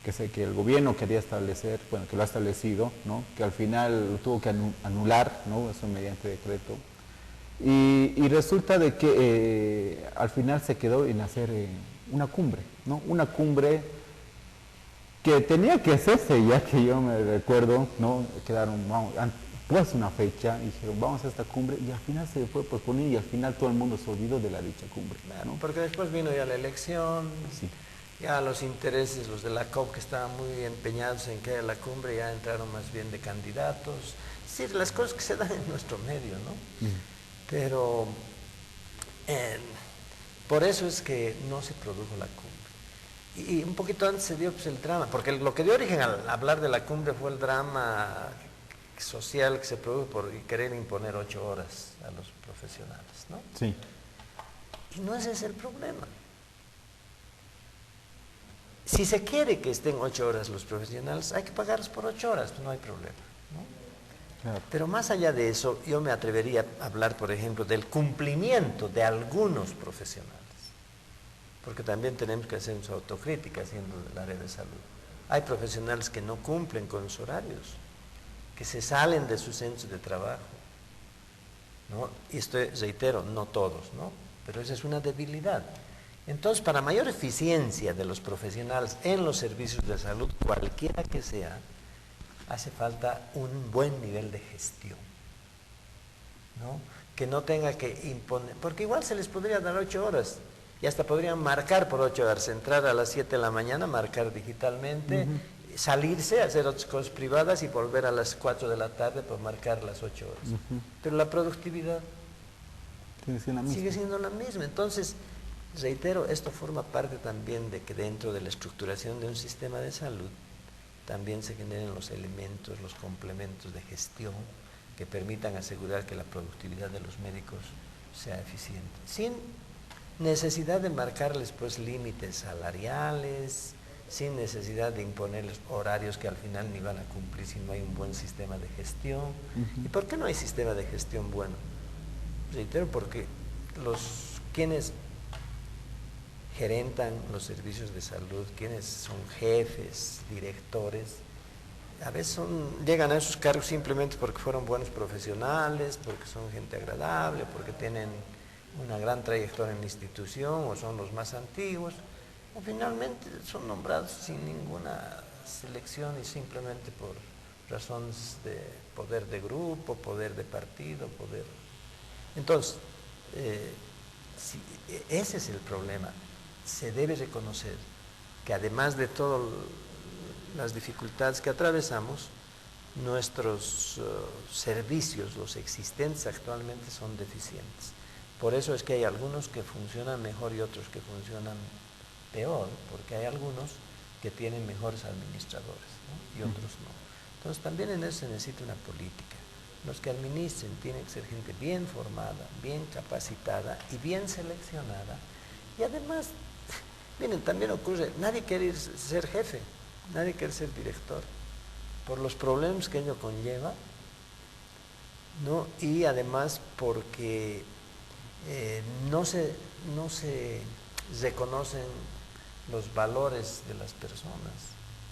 que el gobierno quería establecer, bueno, que lo ha establecido, ¿no?, que al final lo tuvo que anular, ¿no?, eso mediante decreto. Y resulta de que al final se quedó en hacer una cumbre, ¿no? Una cumbre que tenía que hacerse, ya que yo me recuerdo, ¿no? Quedaron, pues una fecha, y dijeron, vamos a hacer esta cumbre, y al final se fue posponiendo, y al final todo el mundo se olvidó de la dicha cumbre, ¿no? Porque después vino ya la elección, sí. Ya los intereses, los de la COP, que estaban muy empeñados en que haya la cumbre, ya entraron más bien de candidatos. Es decir, las cosas que se dan en nuestro medio, ¿no? Pero por eso es que no se produjo la cumbre. Y un poquito antes se dio pues, el drama, porque lo que dio origen al hablar de la cumbre fue el drama social que se produjo por querer imponer 8 horas a los profesionales, ¿no? Sí. Y no ese es el problema. Si se quiere que estén 8 horas los profesionales, hay que pagarlos por 8 horas, pues no hay problema, ¿no? Claro. Pero más allá de eso, yo me atrevería a hablar, por ejemplo, del cumplimiento de algunos profesionales, porque también tenemos que hacer su autocrítica siendo del área de salud. Hay profesionales que no cumplen con los horarios, que se salen de sus centros de trabajo, ¿no? Y esto, reitero, no todos, ¿no? Pero esa es una debilidad. Entonces, para mayor eficiencia de los profesionales en los servicios de salud, cualquiera que sea, hace falta un buen nivel de gestión, ¿no? Que no tenga que imponer, porque igual se les podría dar 8 horas, y hasta podrían marcar por 8 horas, entrar a las 7 de la mañana, marcar digitalmente, salirse, hacer otras cosas privadas y volver a las 4 de la tarde por marcar las 8 horas. Pero la productividad sigue siendo la misma. Entonces, reitero, esto forma parte también de que dentro de la estructuración de un sistema de salud también se generen los elementos, los complementos de gestión que permitan asegurar que la productividad de los médicos sea eficiente, sin necesidad de marcarles pues límites salariales, sin necesidad de imponerles horarios que al final ni van a cumplir si no hay un buen sistema de gestión. ¿Y por qué no hay sistema de gestión bueno? Reitero, porque quienes gerentan los servicios de salud, quienes son jefes, directores, a veces llegan a esos cargos simplemente porque fueron buenos profesionales, porque son gente agradable, porque tienen una gran trayectoria en la institución o son los más antiguos, o finalmente son nombrados sin ninguna selección y simplemente por razones de poder de grupo, poder de partido, poder. Entonces, ese es el problema. Se debe reconocer que además de todas las dificultades que atravesamos, nuestros servicios, los existentes actualmente, son deficientes. Por eso es que hay algunos que funcionan mejor y otros que funcionan peor, porque hay algunos que tienen mejores administradores, ¿no? Y otros no. Entonces también en eso se necesita una política. Los que administren tienen que ser gente bien formada, bien capacitada y bien seleccionada. Y además, miren, también ocurre, nadie quiere ser jefe, nadie quiere ser director, por los problemas que ello conlleva, ¿no? Y además porque no se reconocen los valores de las personas.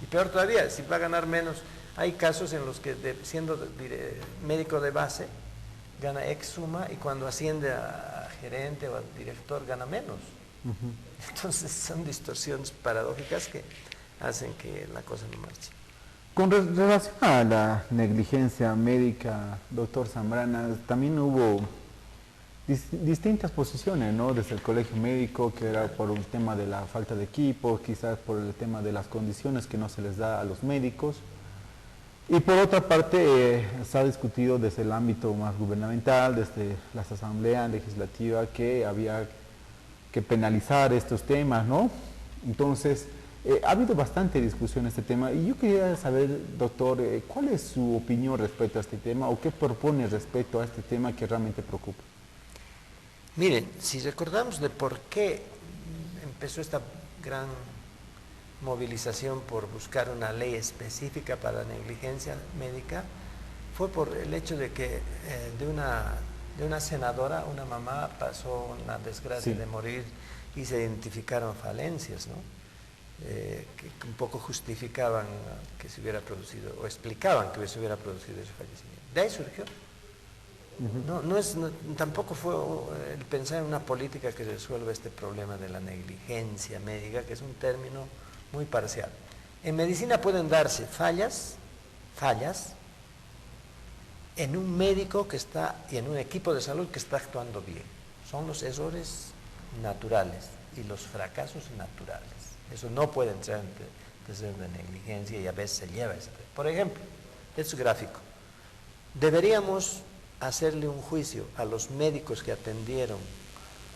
Y peor todavía, si va a ganar menos, hay casos en los que siendo médico de base gana X suma y cuando asciende a gerente o a director gana menos. Entonces son distorsiones paradójicas que hacen que la cosa no marche. Con relación a la negligencia médica, doctor Zambrana, también hubo distintas posiciones, ¿no? Desde el colegio médico, que era por un tema de la falta de equipo, quizás por el tema de las condiciones que no se les da a los médicos. Y por otra parte, se ha discutido desde el ámbito más gubernamental, desde las asambleas legislativas, que había que penalizar estos temas, ¿no? Entonces, ha habido bastante discusión en este tema y yo quería saber, doctor, ¿cuál es su opinión respecto a este tema o qué propone respecto a este tema que realmente preocupa? Miren, si recordamos de por qué empezó esta gran movilización por buscar una ley específica para la negligencia médica, fue por el hecho de que de una senadora, una mamá pasó una desgracia de morir y se identificaron falencias, ¿no? Que un poco justificaban que se hubiera producido, o explicaban que se hubiera producido ese fallecimiento. De ahí surgió. Tampoco fue el pensar en una política que resuelva este problema de la negligencia médica, que es un término muy parcial. En medicina pueden darse fallas en un médico que está y en un equipo de salud que está actuando bien. Son los errores naturales y los fracasos naturales. Eso no puede entrar en ser de negligencia y a veces se lleva ese. Por ejemplo, este gráfico. Deberíamos hacerle un juicio a los médicos que atendieron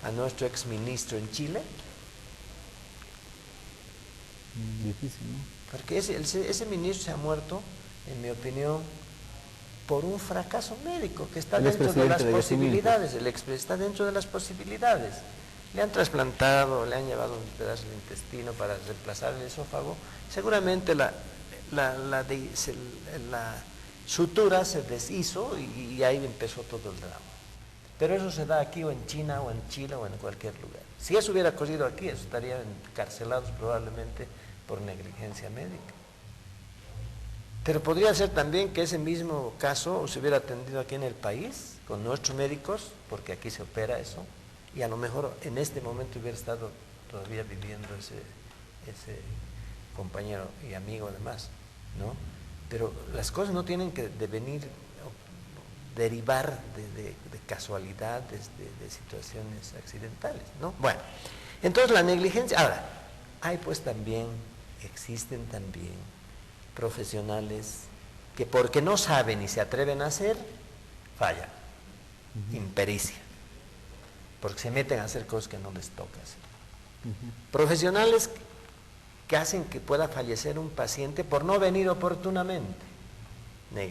a nuestro exministro en Chile. Difícil, ¿no? Porque ese ministro se ha muerto, en mi opinión, por un fracaso médico que está dentro de las posibilidades. El expresidente está dentro de las posibilidades. Le han trasplantado, le han llevado un pedazo de intestino para reemplazar el esófago. Seguramente la sutura se deshizo y ahí empezó todo el drama. Pero eso se da aquí o en China o en Chile o en cualquier lugar. Si eso hubiera ocurrido aquí, eso estarían encarcelados probablemente por negligencia médica. Pero podría ser también que ese mismo caso se hubiera atendido aquí en el país, con nuestros médicos, porque aquí se opera eso, y a lo mejor en este momento hubiera estado todavía viviendo ese compañero y amigo además, ¿no? Pero las cosas no tienen que derivar de casualidades, de situaciones accidentales, ¿no? Bueno, entonces la negligencia. Ahora, existen también profesionales que porque no saben y se atreven a hacer, fallan, impericia, porque se meten a hacer cosas que no les toca hacer. Profesionales que hacen que pueda fallecer un paciente por no venir oportunamente.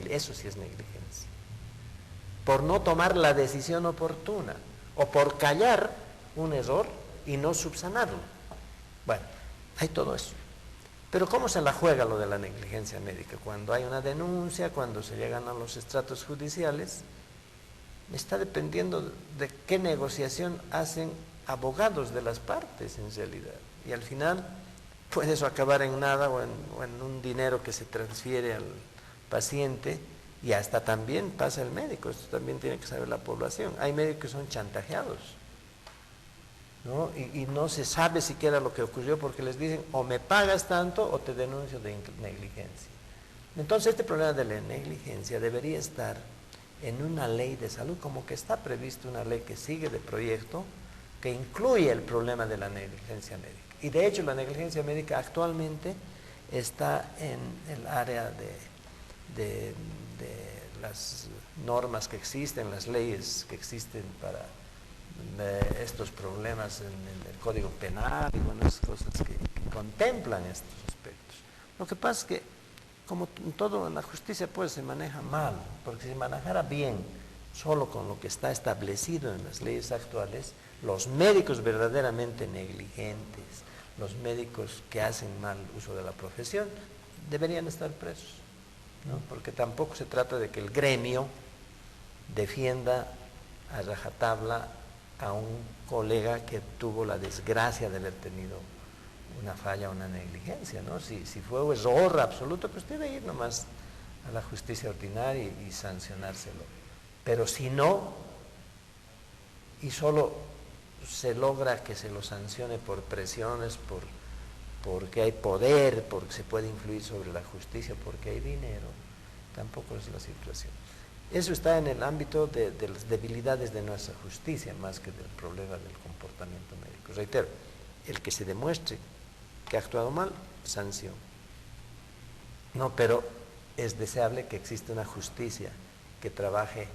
Eso sí es negligencia. por no tomar la decisión oportuna o por callar un error y no subsanarlo. Bueno, hay todo eso. Pero ¿cómo se la juega lo de la negligencia médica? Cuando hay una denuncia, cuando se llegan a los estratos judiciales, está dependiendo de qué negociación hacen abogados de las partes en realidad. Y al final puede eso acabar en nada o en un dinero que se transfiere al paciente, y hasta también pasa el médico. Esto también tiene que saber la población. Hay médicos que son chantajeados, ¿no? Y no se sabe siquiera lo que ocurrió porque les dicen o me pagas tanto o te denuncio de negligencia. Entonces este problema de la negligencia debería estar en una ley de salud, como que está previsto una ley que sigue de proyecto que incluye el problema de la negligencia médica. Y de hecho la negligencia médica actualmente está en el área de las normas que existen, las leyes que existen para estos problemas en el Código Penal y bueno, esas cosas que contemplan estos aspectos. Lo que pasa es que, como todo en la justicia, pues se maneja mal, porque si se manejara bien, solo con lo que está establecido en las leyes actuales, los médicos verdaderamente negligentes, los médicos que hacen mal uso de la profesión, deberían estar presos, ¿no? Porque tampoco se trata de que el gremio defienda a rajatabla a un colega que tuvo la desgracia de haber tenido una falla, una negligencia, ¿no? Si fue un error absoluto, pues debe ir nomás a la justicia ordinaria y sancionárselo. Pero si no, y solo se logra que se lo sancione por presiones, porque hay poder, porque se puede influir sobre la justicia, porque hay dinero, tampoco es la situación. Eso está en el ámbito de las debilidades de nuestra justicia, más que del problema del comportamiento médico. Reitero, el que se demuestre que ha actuado mal, sanción. No, pero es deseable que exista una justicia que trabaje,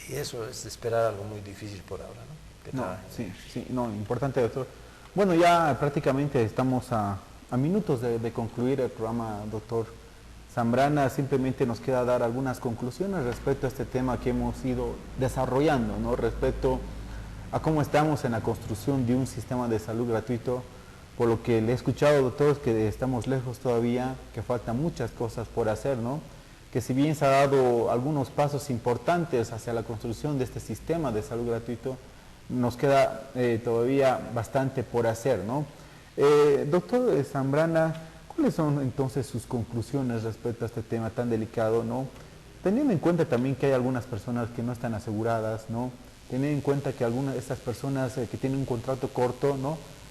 y eso es esperar algo muy difícil por ahora, ¿no? Que trabaje. Sí, importante, doctor. Bueno, ya prácticamente estamos a minutos de concluir el programa, doctor Zambrana. Simplemente nos queda dar algunas conclusiones respecto a este tema que hemos ido desarrollando, ¿no? Respecto a cómo estamos en la construcción de un sistema de salud gratuito. Por lo que le he escuchado, doctor, que estamos lejos todavía, que faltan muchas cosas por hacer, ¿no? Que si bien se ha dado algunos pasos importantes hacia la construcción de este sistema de salud gratuito, nos queda todavía bastante por hacer, ¿no? Doctor Zambrana, ¿cuáles son entonces sus conclusiones respecto a este tema tan delicado, ¿no? Teniendo en cuenta también que hay algunas personas que no están aseguradas, ¿no? Teniendo en cuenta que algunas de estas personas que tienen un contrato corto,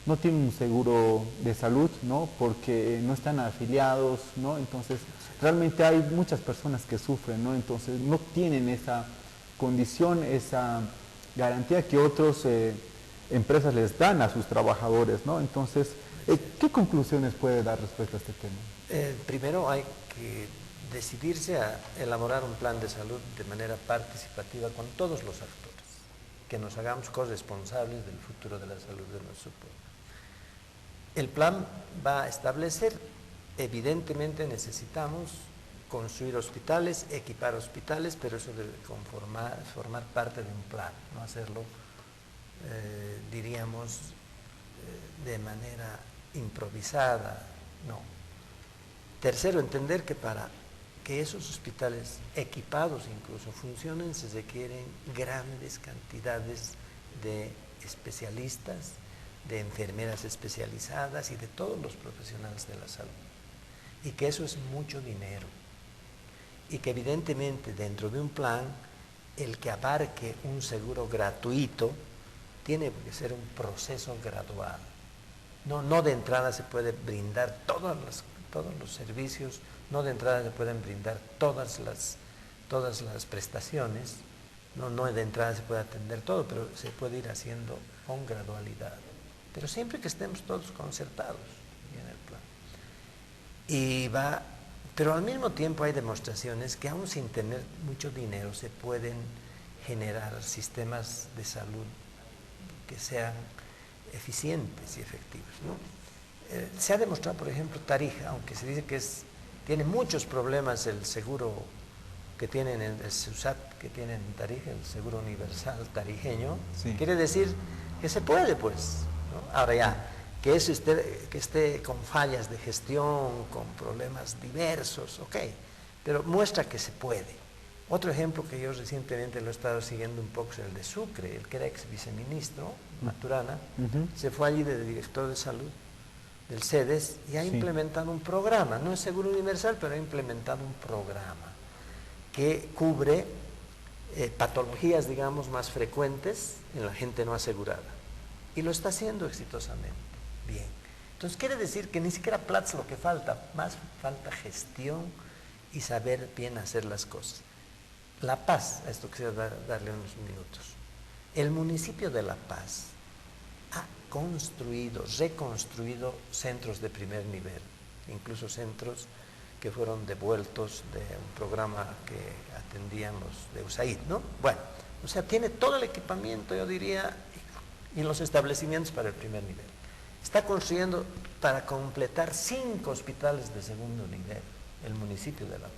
no tienen un seguro de salud, ¿no? Porque no están afiliados, ¿no? Entonces, realmente hay muchas personas que sufren, ¿no? Entonces, no tienen esa condición, esa garantía que otras empresas les dan a sus trabajadores, ¿no? Entonces, ¿qué conclusiones puede dar respecto a este tema? Primero hay que decidirse a elaborar un plan de salud de manera participativa con todos los actores, que nos hagamos corresponsables del futuro de la salud de nuestro pueblo. El plan va a establecer, evidentemente necesitamos construir hospitales, equipar hospitales, pero eso debe formar parte de un plan, no hacerlo, diríamos, de manera improvisada, no. Tercero, entender que para que esos hospitales equipados incluso funcionen se requieren grandes cantidades de especialistas, de enfermeras especializadas y de todos los profesionales de la salud, y que eso es mucho dinero, y que evidentemente dentro de un plan el que abarque un seguro gratuito tiene que ser un proceso gradual. No de entrada se puede brindar todos los servicios, no de entrada se pueden brindar todas las prestaciones, no de entrada se puede atender todo, pero se puede ir haciendo con gradualidad. Pero siempre que estemos todos concertados en el plan. Pero al mismo tiempo hay demostraciones que aún sin tener mucho dinero se pueden generar sistemas de salud que sean eficientes y efectivos, ¿no? Se ha demostrado, por ejemplo, Tarija, aunque se dice que tiene muchos problemas el seguro que tienen el SUSAT, que tienen en Tarija, el Seguro Universal tarijeño, Sí. quiere decir que se puede, pues, ¿no? Ahora ya, que eso esté con fallas de gestión, con problemas diversos, ok, pero muestra que se puede. Otro ejemplo que yo recientemente lo he estado siguiendo un poco es el de Sucre, el que era ex viceministro, Maturana, se fue allí de director de salud del CEDES y ha implementado un programa, no es seguro universal, pero ha implementado un programa que cubre patologías, digamos, más frecuentes en la gente no asegurada. Y lo está haciendo exitosamente. Bien. Entonces quiere decir que ni siquiera plata es lo que falta, más falta gestión y saber bien hacer las cosas. La Paz, a esto quisiera darle unos minutos. El municipio de La Paz ha construido, reconstruido centros de primer nivel, incluso centros que fueron devueltos de un programa que atendían los de USAID, ¿no? Bueno, o sea, tiene todo el equipamiento, yo diría, y los establecimientos para el primer nivel. Está construyendo para completar 5 hospitales de segundo nivel, el municipio de La Paz.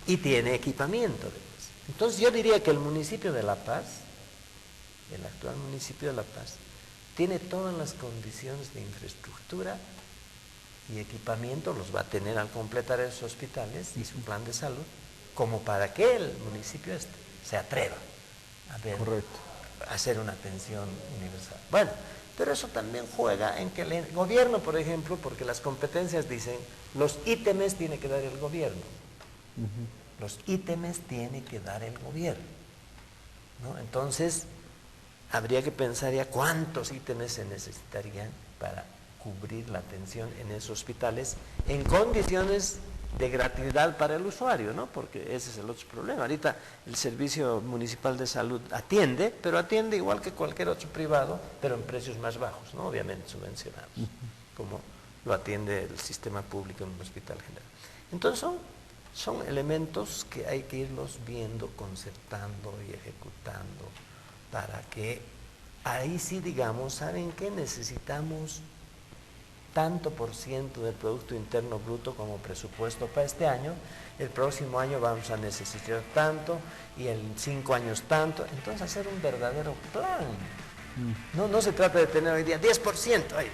Y tiene equipamiento además. Entonces yo diría que el municipio de La Paz, el actual municipio de La Paz, tiene todas las condiciones de infraestructura y equipamiento, los va a tener al completar esos hospitales y su plan de salud, como para que el municipio se atreva a hacer una atención universal. Bueno, pero eso también juega en que el gobierno, por ejemplo, porque las competencias dicen, los ítems tiene que dar el gobierno. Los ítems tiene que dar el gobierno, ¿no? Entonces, habría que pensar ya cuántos ítems se necesitarían para cubrir la atención en esos hospitales en condiciones de gratuidad para el usuario, ¿no? Porque ese es el otro problema. Ahorita el Servicio Municipal de Salud atiende, pero atiende igual que cualquier otro privado, pero en precios más bajos, ¿no? Obviamente subvencionados, como lo atiende el sistema público en un hospital general. Entonces son elementos que hay que irlos viendo, concertando y ejecutando para que ahí sí digamos, ¿saben qué? Necesitamos tanto por ciento del Producto Interno Bruto como presupuesto para este año, el próximo año vamos a necesitar tanto y en 5 años tanto, entonces hacer un verdadero plan. No se trata de tener hoy día 10%, ay,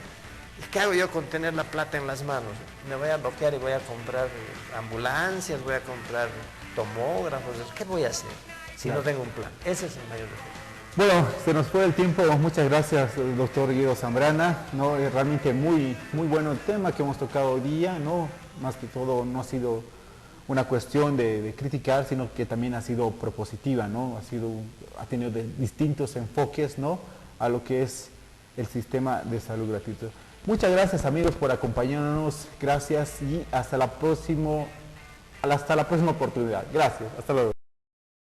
¿qué hago yo con tener la plata en las manos? Me voy a bloquear y voy a comprar ambulancias, voy a comprar tomógrafos, ¿qué voy a hacer si no tengo un plan? Ese es el mayor defecto. Bueno, se nos fue el tiempo. Muchas gracias, doctor Guido Zambrana. No, es realmente muy bueno el tema que hemos tocado hoy día, ¿no? Más que todo no ha sido una cuestión de criticar, sino que también ha sido propositiva, ¿no? Ha tenido distintos enfoques, ¿no? A lo que es el sistema de salud gratuito. Muchas gracias, amigos, por acompañarnos. Gracias y hasta la próxima oportunidad. Gracias. Hasta luego.